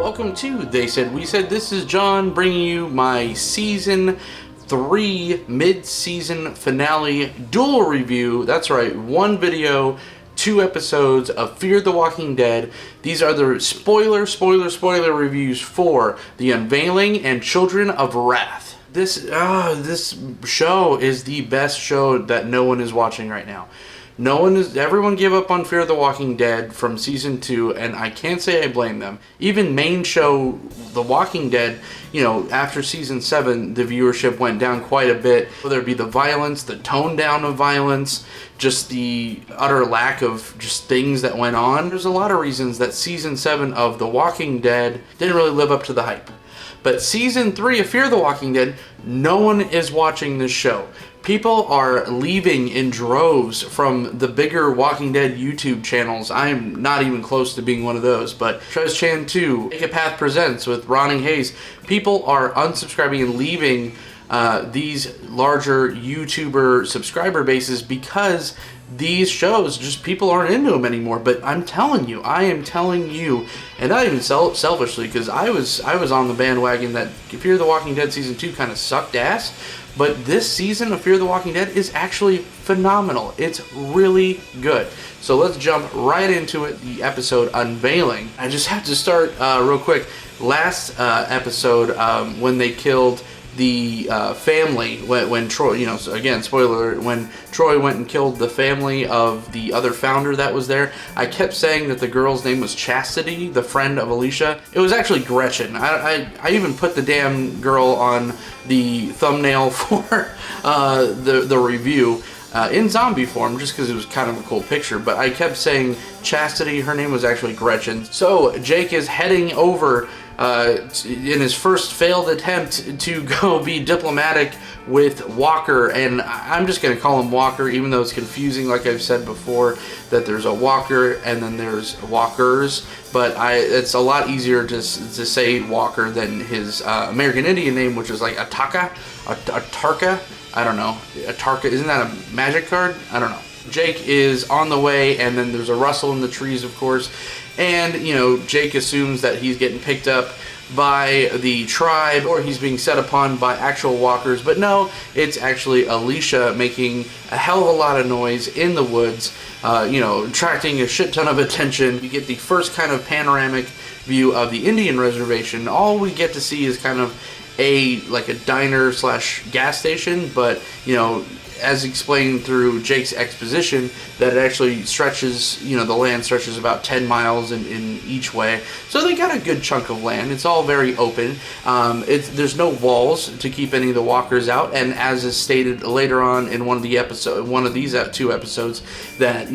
Welcome to They Said We Said. This is John bringing you my Season 3 mid-season finale dual review. That's right, one video, 2 episodes of Fear the Walking Dead. These are the spoiler reviews for The Unveiling and Children of Wrath. This show is the best show that no one is watching right now. Everyone gave up on Fear the Walking Dead from season 2, and I can't say I blame them. Even main show The Walking Dead, after season 7, the viewership went down quite a bit. Whether it be the violence, the tone down of violence, just the utter lack of just things that went on. There's a lot of reasons that season 7 of The Walking Dead didn't really live up to the hype. But season 3 of Fear the Walking Dead, no one is watching this show. People are leaving in droves from the bigger Walking Dead YouTube channels. I'm not even close to being one of those, but Trez Chan 2, Take a Path Presents with Ronnie Hayes. People are unsubscribing and leaving these larger YouTuber subscriber bases because these shows, just people aren't into them anymore. But I am telling you, and not even selfishly, because I was on the bandwagon that Fear the Walking Dead season 2 kind of sucked ass. But this season of Fear the Walking Dead is actually phenomenal. It's really good. So let's jump right into it, the episode Unveiling. I just have to start real quick. Last episode, when they killed the family, when Troy, so again, spoiler, when Troy went and killed the family of the other founder that was there, I kept saying that the girl's name was Chastity, the friend of Alicia. It was actually Gretchen. I even put the damn girl on the thumbnail for the review in zombie form, just because it was kind of a cool picture, but I kept saying Chastity. Her name was actually Gretchen. So Jake is heading over in his first failed attempt to go be diplomatic with Walker, and I'm just going to call him Walker, even though it's confusing, like I've said before, that there's a Walker and then there's Walkers, but it's a lot easier to say Walker than his American Indian name, which is like Ataka, I don't know, Atarka, isn't that a magic card? I don't know. Jake is on the way, and then there's a rustle in the trees, of course, and Jake assumes that he's getting picked up by the tribe, or he's being set upon by actual walkers, but no, it's actually Alicia making a hell of a lot of noise in the woods, attracting a shit ton of attention. You get the first kind of panoramic view of the Indian reservation. All we get to see is kind of a diner slash gas station, but as explained through Jake's exposition, that it actually stretches, the land stretches about 10 miles in each way. So they got a good chunk of land. It's all very open. There's no walls to keep any of the walkers out, and as is stated later on in one of these 2 episodes, that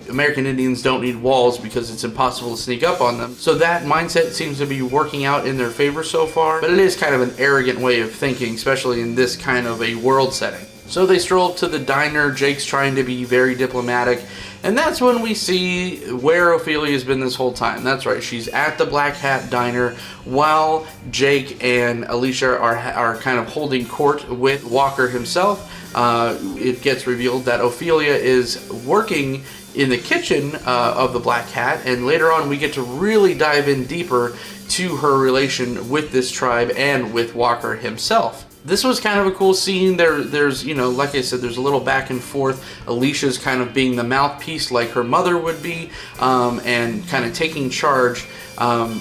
American Indians don't need walls because it's impossible to sneak up on them. So that mindset seems to be working out in their favor so far, but it is kind of an arrogant way of thinking, especially in this kind of a world setting. So they stroll up to the diner. Jake's trying to be very diplomatic, and that's when we see where Ophelia's been this whole time. That's right, she's at the Black Hat Diner while Jake and Alicia are kind of holding court with Walker himself. It gets revealed that Ophelia is working in the kitchen of the Black Hat, and later on we get to really dive in deeper to her relation with this tribe and with Walker himself. This was kind of a cool scene. There's like I said, there's a little back and forth. Alicia's kind of being the mouthpiece like her mother would be, and kind of taking charge,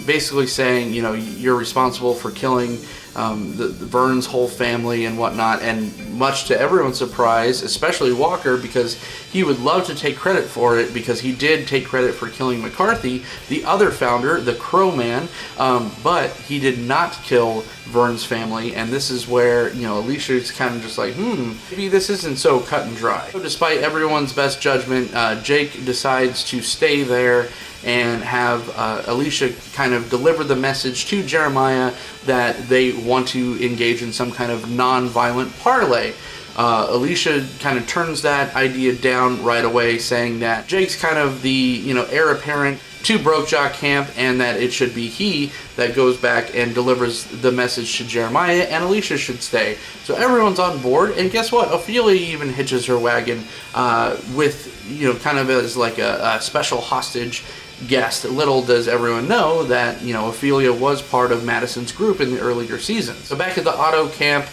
basically saying, you're responsible for killing the Vern's whole family and whatnot, and much to everyone's surprise, especially Walker, because he would love to take credit for it, because he did take credit for killing McCarthy, the other founder, the Crow Man, but he did not kill Vern's family, and this is where, Alicia's kind of just like, maybe this isn't so cut and dry. So despite everyone's best judgment, Jake decides to stay there and have Alicia kind of deliver the message to Jeremiah that they want to engage in some kind of non-violent parlay. Alicia kind of turns that idea down right away, saying that Jake's kind of the heir apparent to Brokejaw camp, and that it should be he that goes back and delivers the message to Jeremiah, and Alicia should stay. So everyone's on board, and guess what? Ophelia even hitches her wagon with kind of as like a special hostage guest. Little does everyone know that, you know, Ophelia was part of Madison's group in the earlier seasons. So back at the auto camp,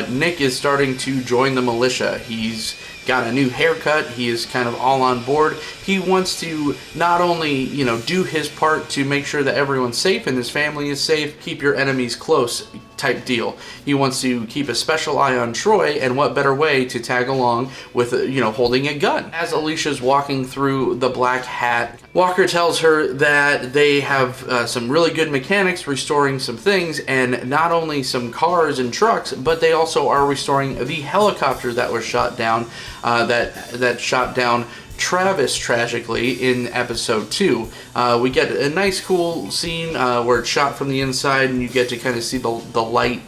Nick is starting to join the militia. He's got a new haircut. He is kind of all on board. He wants to not only, you know, do his part to make sure that everyone's safe and his family is safe, keep your enemies close type deal. He wants to keep a special eye on Troy, and what better way to tag along with, you know, holding a gun. As Alicia's walking through the Black Hat, Walker tells her that they have some really good mechanics restoring some things, and not only some cars and trucks, but they also are restoring the helicopter that was shot down, that shot down Travis tragically in episode 2. We get a nice cool scene where it's shot from the inside, and you get to kind of see the light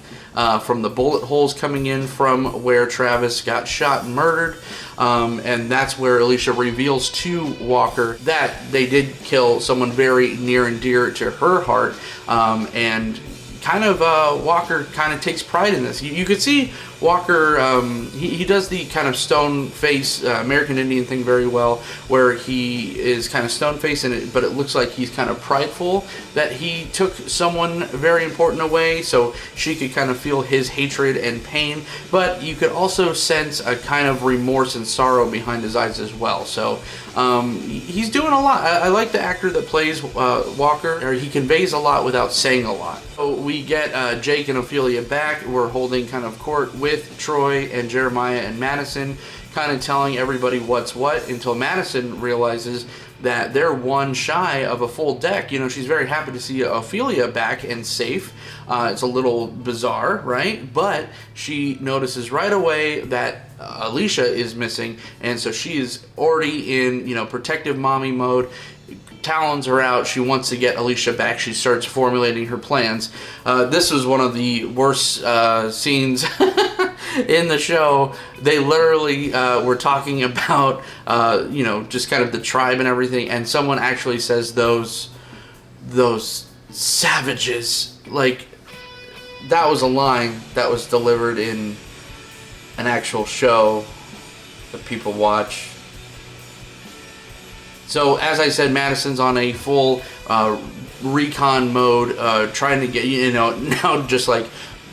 from the bullet holes coming in from where Travis got shot and murdered. And that's where Alicia reveals to Walker that they did kill someone very near and dear to her heart. And kind of Walker kind of takes pride in this. You could see Walker, he does the kind of stone face American Indian thing very well, where he is kind of stone faced, but it looks like he's kind of prideful that he took someone very important away, so she could kind of feel his hatred and pain, but you could also sense a kind of remorse and sorrow behind his eyes as well. So he's doing a lot. I like the actor that plays Walker, or he conveys a lot without saying a lot. So we get Jake and Ophelia back. We're holding kind of court with Troy and Jeremiah and Madison, kind of telling everybody what's what, until Madison realizes that they're one shy of a full deck. You know, she's very happy to see Ophelia back and safe. It's a little bizarre, right? But she notices right away that Alicia is missing, and so she is already in, you know, protective mommy mode. Talons are out. She wants to get Alicia back. She starts formulating her plans. This was one of the worst scenes in the show. They literally were talking about, you know, just kind of the tribe and everything, and someone actually says those savages. Like, that was a line that was delivered in an actual show that people watch. So, as I said, Madison's on a full recon mode, trying to get, you know, now just like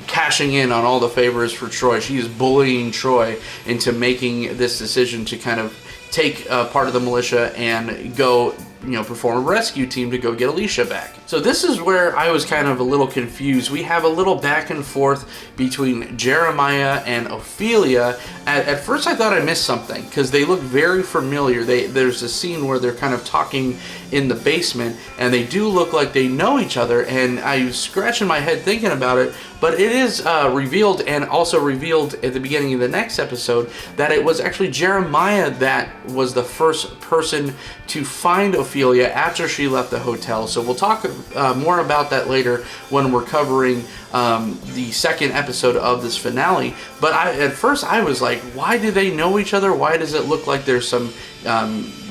cashing in on all the favors for Troy. She is bullying Troy into making this decision to kind of take part of the militia and go, you know, perform a rescue team to go get Alicia back. So this is where I was kind of a little confused. We have a little back and forth between Jeremiah and Ophelia. At first I thought I missed something, because they look very familiar. There's a scene where they're kind of talking in the basement, and they do look like they know each other, and I was scratching my head thinking about it, but it is revealed, and also revealed at the beginning of the next episode, that it was actually Jeremiah that was the first person to find Ophelia after she left the hotel. So we'll talk more about that later when we're covering the second episode of this finale. But at first I was like, why do they know each other? Why does it look like there's some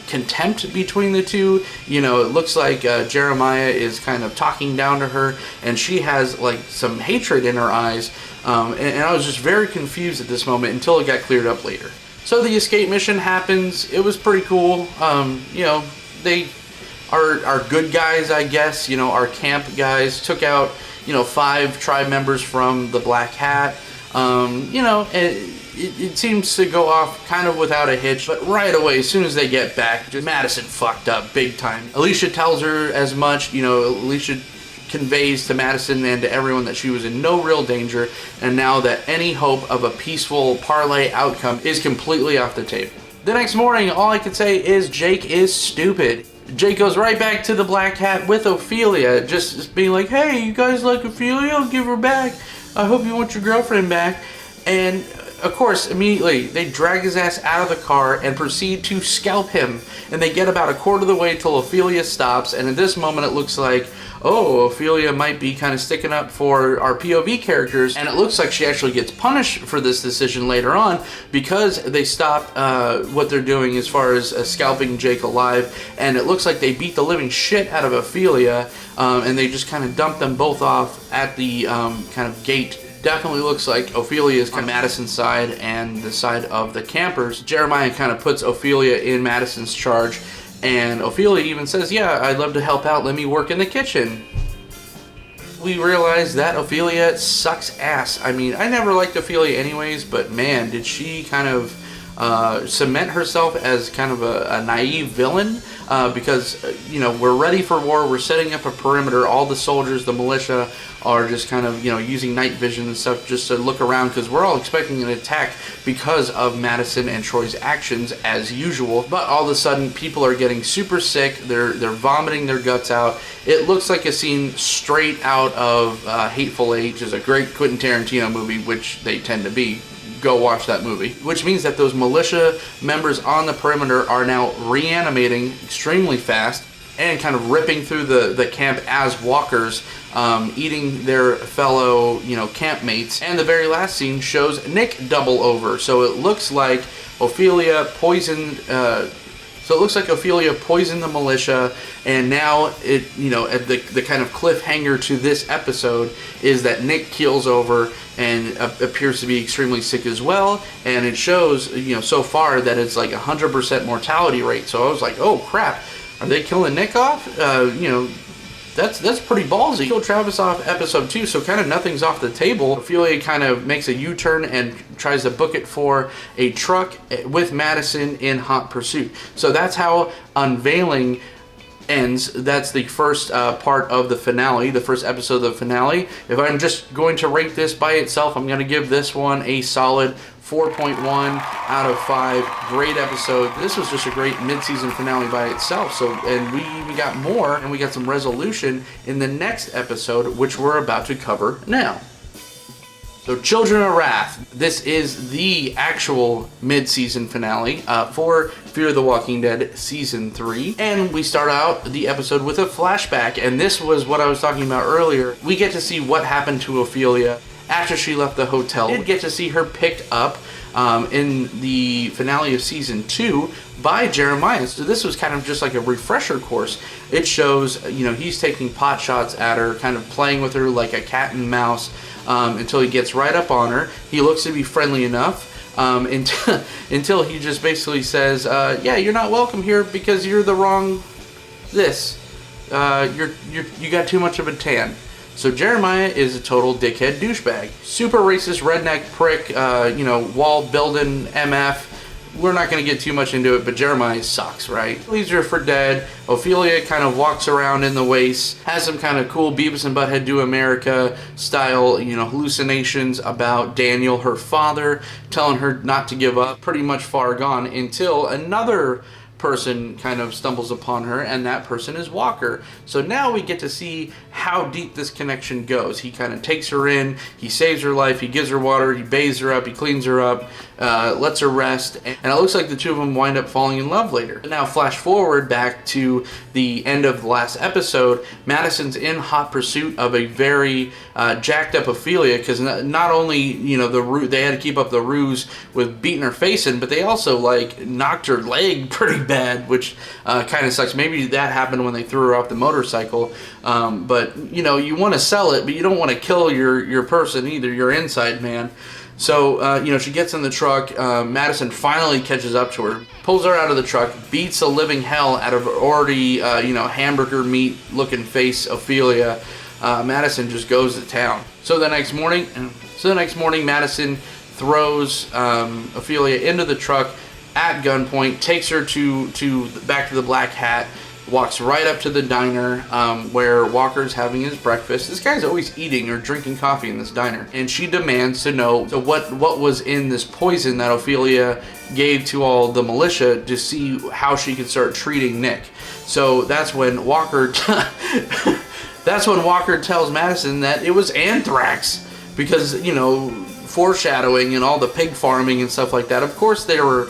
contempt between the two? You know, it looks like Jeremiah is kind of talking down to her, and she has like some hatred in her eyes, and I was just very confused at this moment until it got cleared up later. So the escape mission happens. It was pretty cool. You know, they are good guys, I guess. You know, our camp guys took out, you know, 5 tribe members from the Black Hat. You know, it seems to go off kind of without a hitch, but right away, as soon as they get back, just Madison fucked up big time. Alicia tells her as much. You know, Alicia conveys to Madison and to everyone that she was in no real danger, and now that any hope of a peaceful parlay outcome is completely off the table. The next morning, all I can say is Jake is stupid. Jake goes right back to the Black Hat with Ophelia, just being like, hey, you guys like Ophelia? I'll give her back. I hope you want your girlfriend back. And of course, immediately, they drag his ass out of the car and proceed to scalp him. And they get about a quarter of the way till Ophelia stops, and at this moment it looks like, oh, Ophelia might be kind of sticking up for our POV characters, and it looks like she actually gets punished for this decision later on, because they stop what they're doing as far as scalping Jake alive, and it looks like they beat the living shit out of Ophelia, and they just kind of dump them both off at the kind of gate. Definitely looks like Ophelia is on Madison's side and the side of the campers. Jeremiah kind of puts Ophelia in Madison's charge, And Ophelia even says, yeah, I'd love to help out, let me work in the kitchen. We realize that Ophelia sucks ass. I mean, I never liked Ophelia anyways, but man, did she kind of cement herself as kind of a naive villain, because you know, we're ready for war, we're setting up a perimeter, all the soldiers, the militia are just kind of, you know, using night vision and stuff just to look around, because we're all expecting an attack because of Madison and Troy's actions as usual. But all of a sudden people are getting super sick, they're vomiting their guts out. It looks like a scene straight out of Hateful Eight, which is a great Quentin Tarantino movie, which they tend to be. Go watch that movie. Which means that those militia members on the perimeter are now reanimating extremely fast and kind of ripping through the camp as walkers, eating their fellow, you know, campmates. And the very last scene shows Nick double over. So it looks like Ophelia poisoned the militia, and now it, you know, at the kind of cliffhanger to this episode is that Nick keels over and appears to be extremely sick as well, and it shows, you know, so far that it's like 100% mortality rate. So I was like, oh crap, are they killing Nick off? You know, that's pretty ballsy. Kill Travis off episode 2, so kind of nothing's off the table. Ophelia kind of makes a U-turn and tries to book it for a truck with Madison in hot pursuit. So that's how Unveiling ends. That's the first part of the finale, the first episode of the finale. If I'm just going to rate this by itself, I'm going to give this one a solid 4.1 out of 5. Great episode. This was just a great mid-season finale by itself. So, and we even got more, and we got some resolution in the next episode, which we're about to cover now. So, Children of Wrath. This is the actual mid-season finale for Fear the Walking Dead Season 3. And we start out the episode with a flashback, and this was what I was talking about earlier. We get to see what happened to Ophelia after she left the hotel. We did get to see her picked up in the finale of Season 2 by Jeremiah. So this was kind of just like a refresher course. It shows, you know, he's taking pot shots at her, kind of playing with her like a cat and mouse, until he gets right up on her. He looks to be friendly enough until he just basically says, yeah, you're not welcome here because you're the wrong this. You got too much of a tan. So Jeremiah is a total dickhead douchebag. Super racist redneck prick, you know, wall building MF. We're not going to get too much into it, but Jeremiah sucks, right? Leaves her for dead. Ophelia kind of walks around in the waste, has some kind of cool Beavis and Butthead Do America style, you know, hallucinations about Daniel, her father, telling her not to give up. Pretty much far gone until another person kind of stumbles upon her, and that person is Walker. So now we get to see how deep this connection goes. He kind of takes her in, he saves her life, he gives her water, he bathes her up, he cleans her up, lets her rest, and it looks like the two of them wind up falling in love later. Now flash forward back to the end of the last episode. Madison's in hot pursuit of a very jacked up Ophelia, because not only, you know, they had to keep up the ruse with beating her face in, but they also like knocked her leg pretty bad, which kind of sucks. Maybe that happened when they threw her off the motorcycle, but you know, you want to sell it, but you don't want to kill your person either, your inside man. So, you know, she gets in the truck. Madison finally catches up to her, pulls her out of the truck, beats the living hell out of her already, you know, hamburger meat looking face Ophelia. Madison just goes to town. So the next morning, Madison throws Ophelia into the truck at gunpoint, takes her back to the Black Hat, walks right up to the diner where Walker's having his breakfast. This guy's always eating or drinking coffee in this diner, and she demands to know what was in this poison that Ophelia gave to all the militia to see how she could start treating Nick. So that's when Walker tells Madison that it was anthrax, because, you know, foreshadowing and all the pig farming and stuff like that. Of course they were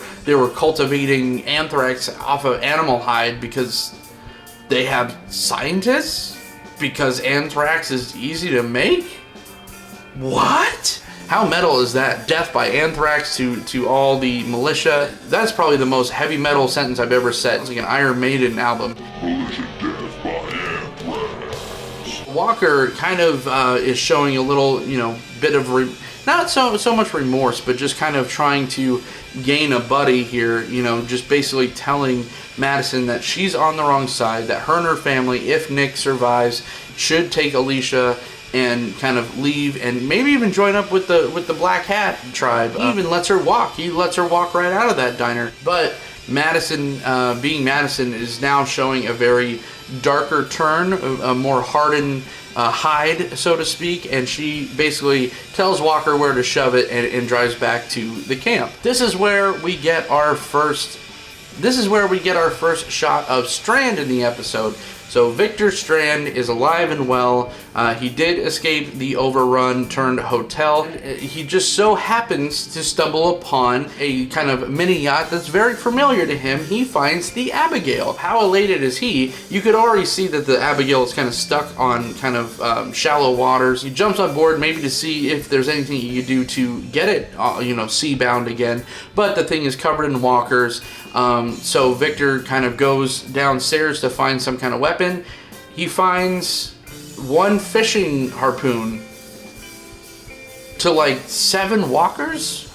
cultivating anthrax off of animal hide because they have scientists, because anthrax is easy to make. What? How metal is that? Death by anthrax to all the militia. That's probably the most heavy metal sentence I've ever said. It's like an Iron Maiden album. Militia death by anthrax. Walker kind of is showing a little, you know, bit of not so much remorse, but just kind of trying to gain a buddy here, you know, just basically telling Madison that she's on the wrong side, that her and her family, if Nick survives, should take Alicia and kind of leave and maybe even join up with the Black Hat tribe. He even lets her walk. He lets her walk right out of that diner. But Madison, being Madison, is now showing a very darker turn, a more hardened hide, so to speak, and she basically tells Walker where to shove it and drives back to the camp. This is where we get our first shot of Strand in the episode. So Victor Strand is alive and well. He did escape the overrun turned hotel. He just so happens to stumble upon a kind of mini yacht that's very familiar to him. He finds the Abigail. How elated is he? You could already see that the Abigail is kind of stuck on kind of shallow waters. He jumps on board maybe to see if there's anything he could do to get it, you know, sea-bound again. But the thing is covered in walkers. So Victor kind of goes downstairs to find some kind of weapon. He finds one fishing harpoon to like 7 walkers.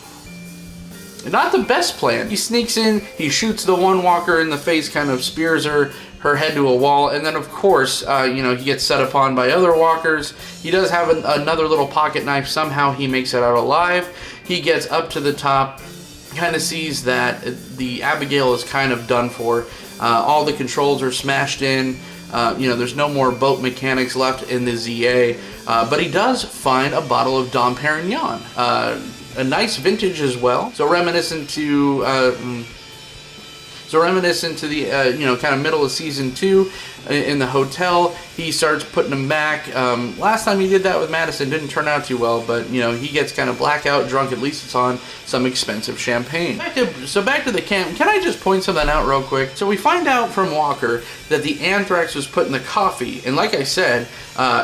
Not the best plan. He sneaks in, he shoots the one walker in the face, kind of spears her head to a wall, and then of course, you know, he gets set upon by other walkers. He does have another little pocket knife. Somehow he makes it out alive. He gets up to the top, kind of sees that the Abigail is kind of done for. All the controls are smashed in. You know, there's no more boat mechanics left in the ZA, but he does find a bottle of Dom Perignon, a nice vintage as well. So reminiscent to the you know, kind of middle of season 2 in the hotel. He starts putting them back. Last time he did that with Madison didn't turn out too well, but you know, he gets kind of blackout drunk. At least it's on some expensive champagne. Back to the camp. Can I just point something out real quick? So we find out from Walker that the anthrax was put in the coffee, and like I said,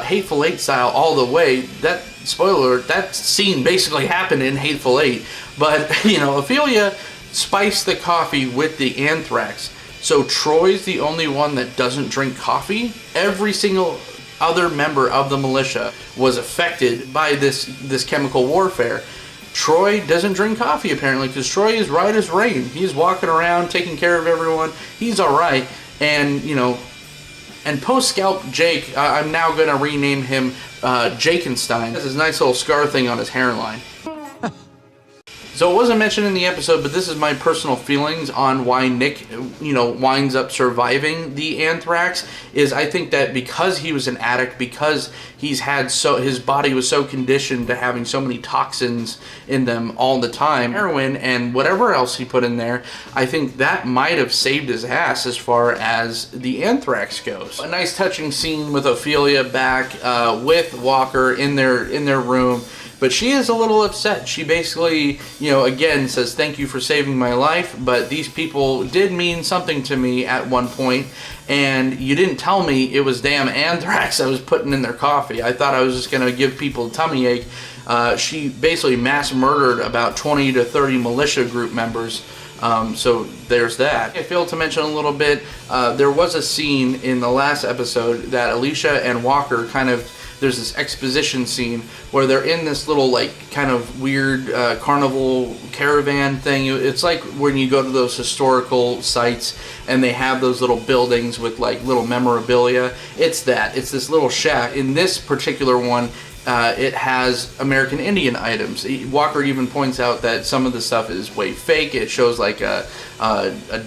Hateful Eight style all the way. That spoiler, that scene basically happened in Hateful Eight, but you know, Ophelia spiced the coffee with the anthrax. So Troy's the only one that doesn't drink coffee. Every single other member of the militia was affected by this chemical warfare. Troy doesn't drink coffee apparently, because Troy is right as rain. He's walking around taking care of everyone. He's all right. And you know, and post-scalp Jake, I'm now going to rename him Jakenstein. He has this nice little scar thing on his hairline. So it wasn't mentioned in the episode, but this is my personal feelings on why Nick, you know, winds up surviving the anthrax. Is I think that because he was an addict, because his body was so conditioned to having so many toxins in them all the time, heroin and whatever else he put in there, I think that might have saved his ass as far as the anthrax goes. A nice touching scene with Ophelia back with Walker in their room. But she is a little upset. She basically, you know, again says, thank you for saving my life, but these people did mean something to me at one point, and you didn't tell me it was damn anthrax I was putting in their coffee. I thought I was just going to give people a tummy ache. She basically mass murdered about 20 to 30 militia group members. So there's that. I failed to mention a little bit, there was a scene in the last episode that Alicia and Walker there's this exposition scene where they're in this little like kind of weird carnival caravan thing. It's like when you go to those historical sites and they have those little buildings with like little memorabilia. It's this little shack. In this particular one, it has American Indian items. Walker even points out that some of the stuff is way fake. It shows like a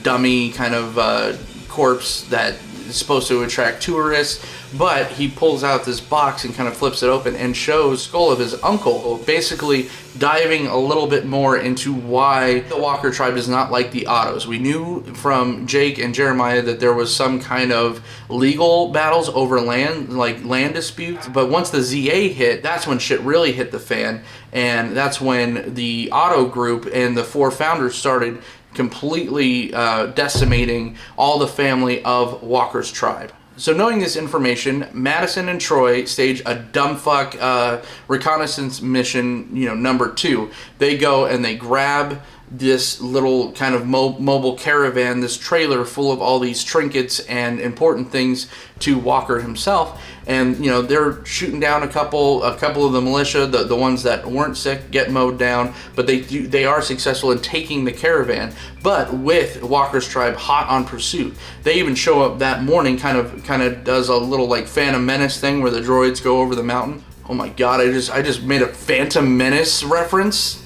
dummy kind of corpse that is supposed to attract tourists, but he pulls out this box and kind of flips it open and shows the skull of his uncle, basically diving a little bit more into why the Walker tribe does not like the Ottos. We knew from Jake and Jeremiah that there was some kind of legal battles over land, like land disputes, but once the ZA hit, that's when shit really hit the fan, and that's when the Otto group and the 4 founders started completely decimating all the family of Walker's tribe. So knowing this information, Madison and Troy stage a dumbfuck reconnaissance mission, you know, number 2. They go and they grab this little kind of mobile caravan, this trailer full of all these trinkets and important things to Walker himself. And you know, they're shooting down a couple of the militia, the ones that weren't sick get mowed down, but they are successful in taking the caravan, but with Walker's tribe hot on pursuit. They even show up that morning, kind of does a little like Phantom Menace thing where the droids go over the mountain. Oh my god, I just made a Phantom Menace reference.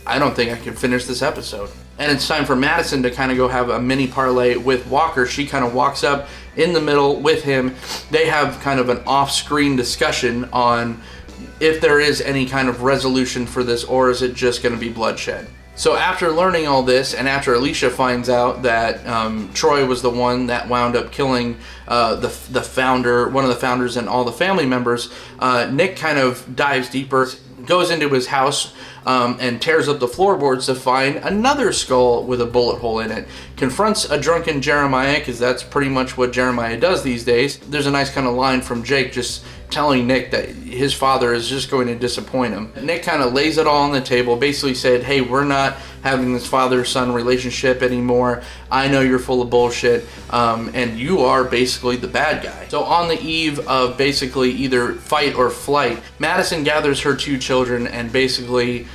I don't think I can finish this episode. And it's time for Madison to kind of go have a mini parlay with Walker. She kind of walks up in the middle with him. They have kind of an off-screen discussion on if there is any kind of resolution for this, or is it just going to be bloodshed. So after learning all this, and after Alicia finds out that Troy was the one that wound up killing the founder, one of the founders, and all the family members, Nick kind of dives deeper, goes into his house, and tears up the floorboards to find another skull with a bullet hole in it. Confronts a drunken Jeremiah, because that's pretty much what Jeremiah does these days. There's a nice kind of line from Jake just telling Nick that his father is just going to disappoint him. Nick kind of lays it all on the table, basically said, hey, we're not having this father-son relationship anymore. I know you're full of bullshit, and you are basically the bad guy. So on the eve of basically either fight or flight, Madison gathers her two children and basically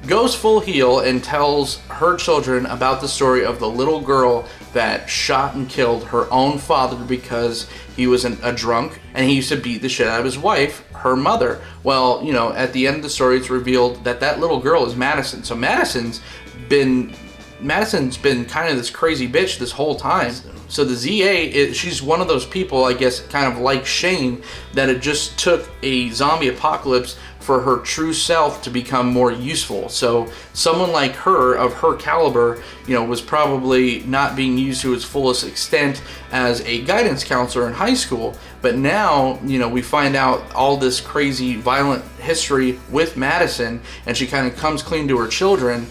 goes full heel and tells her children about the story of the little girl that shot and killed her own father because he was a drunk and he used to beat the shit out of his wife, her mother. Well, you know, at the end of the story, it's revealed that that little girl is Madison. So Madison's been kind of this crazy bitch this whole time. So the ZA, she's one of those people, I guess, kind of like Shane, that it just took a zombie apocalypse for her true self to become more useful. So someone like her, of her caliber, you know, was probably not being used to its fullest extent as a guidance counselor in high school. But now, you know, we find out all this crazy violent history with Madison, and she kind of comes clean to her children,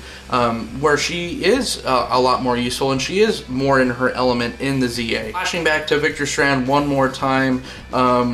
where she is a lot more useful, and she is more in her element in the ZA. Flashing back to Victor Strand one more time,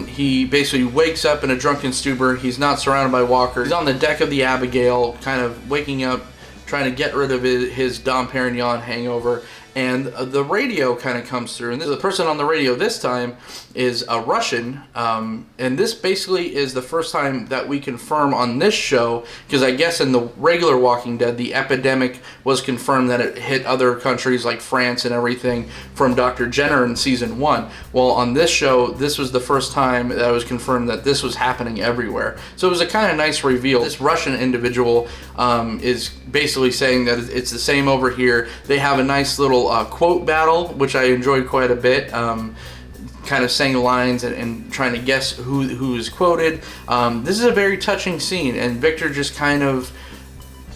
he basically wakes up in a drunken stupor. He's not surrounded by Walker. He's on the deck of the Abigail, kind of waking up, trying to get rid of his Dom Perignon hangover, and the radio kind of comes through, and the person on the radio this time is a Russian, and this basically is the first time that we confirm on this show, because I guess in the regular Walking Dead, the epidemic was confirmed that it hit other countries like France and everything from Dr. Jenner in season 1. Well, on this show, this was the first time that it was confirmed that this was happening everywhere. So it was a kind of nice reveal. This Russian individual is basically saying that it's the same over here. They have a nice little quote battle, which I enjoyed quite a bit. Kind of saying lines and trying to guess who is quoted. This is a very touching scene, and Victor just kind of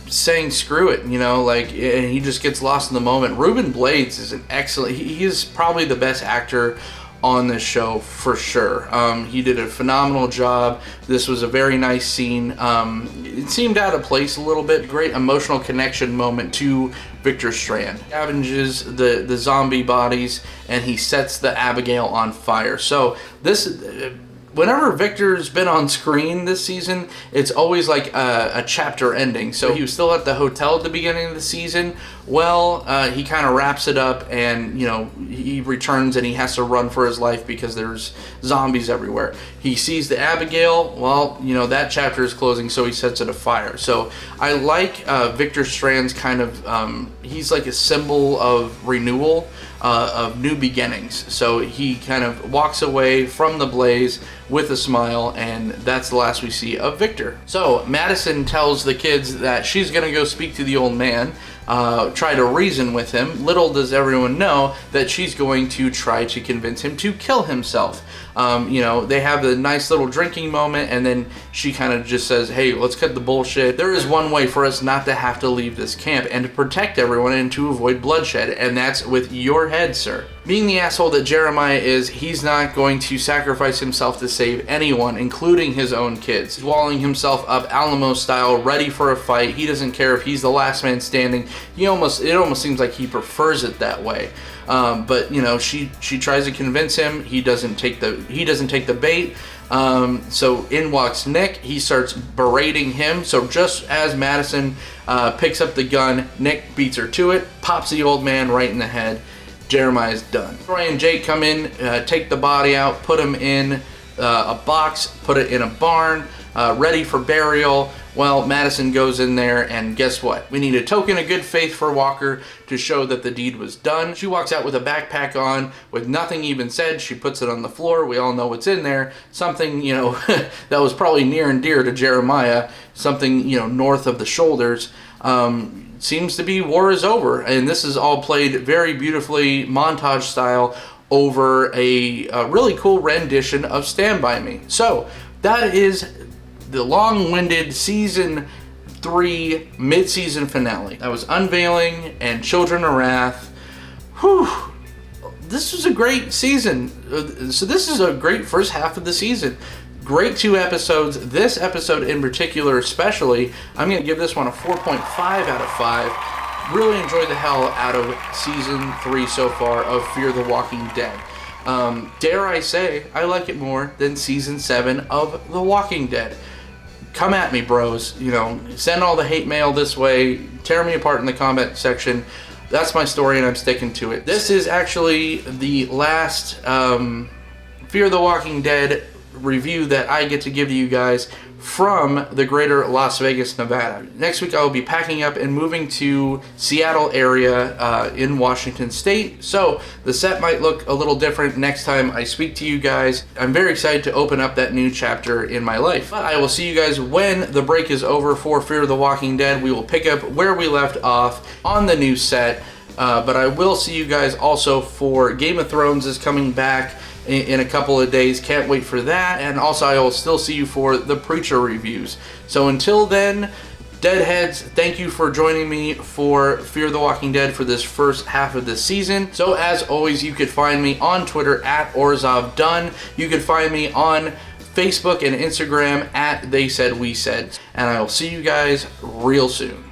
saying screw it, you know, like, and he just gets lost in the moment. Ruben Blades is an excellent, he is probably the best actor on this show for sure. He did a phenomenal job. This was a very nice scene. It seemed out of place a little bit. Great emotional connection moment to Victor Strand. He scavenges the zombie bodies, and he sets the Abigail on fire. So this, whenever Victor's been on screen this season, it's always like a chapter ending. So he was still at the hotel at the beginning of the season. Well, he kind of wraps it up, and you know, he returns and he has to run for his life because there's zombies everywhere. He sees the Abigail. Well, you know, that chapter is closing, so he sets it afire. So I like Victor Strand's kind of, he's like a symbol of renewal, of new beginnings. So he kind of walks away from the blaze with a smile, and that's the last we see of Victor. So Madison tells the kids that she's gonna go speak to the old man, try to reason with him. Little does everyone know that she's going to try to convince him to kill himself. You know, they have a nice little drinking moment, and then she kind of just says, hey, let's cut the bullshit. There is one way for us not to have to leave this camp and to protect everyone and to avoid bloodshed, and that's with your head, sir. Being the asshole that Jeremiah is, he's not going to sacrifice himself to save anyone, including his own kids. He's walling himself up Alamo style, ready for a fight. He doesn't care if he's the last man standing. It almost seems like he prefers it that way. But you know, she tries to convince him. He doesn't take the bait. So in walks Nick. He starts berating him. So just as Madison picks up the gun, Nick beats her to it, pops the old man right in the head. Jeremiah's done. Troy and Jake come in, take the body out, put him in a box, put it in a barn, ready for burial. Well, Madison goes in there, and guess what? We need a token of good faith for Walker to show that the deed was done. She walks out with a backpack on, with nothing even said. She puts it on the floor. We all know what's in there. Something, you know, that was probably near and dear to Jeremiah. Something, you know, north of the shoulders. Seems to be war is over. And this is all played very beautifully, montage style, over a really cool rendition of Stand By Me. So, that is the long-winded season 3 mid-season finale. That was Unveiling and Children of Wrath. Whew. This was a great season. So this is a great first half of the season. Great 2 episodes. This episode in particular especially, I'm going to give this one a 4.5 out of 5. Really enjoyed the hell out of season 3 so far of Fear the Walking Dead. Dare I say, I like it more than season 7 of The Walking Dead. Come at me, bros. You know, send all the hate mail this way. Tear me apart in the comment section. That's my story, and I'm sticking to it. This is actually the last Fear the Walking Dead review that I get to give to you guys from the greater Las Vegas, Nevada. Next week I will be packing up and moving to Seattle area in Washington State. So the set might look a little different next time I speak to you guys. I'm very excited to open up that new chapter in my life. But I will see you guys when the break is over for Fear the Walking Dead. We will pick up where we left off on the new set. But I will see you guys also for Game of Thrones is coming back in a couple of days. Can't wait for that. And also I will still see you for the Preacher reviews. So until then, Deadheads, thank you for joining me for Fear the Walking Dead for this first half of the season. So as always, you could find me on Twitter at OrzovDunn. You could find me on Facebook and Instagram at They Said We Said. And I will see you guys real soon.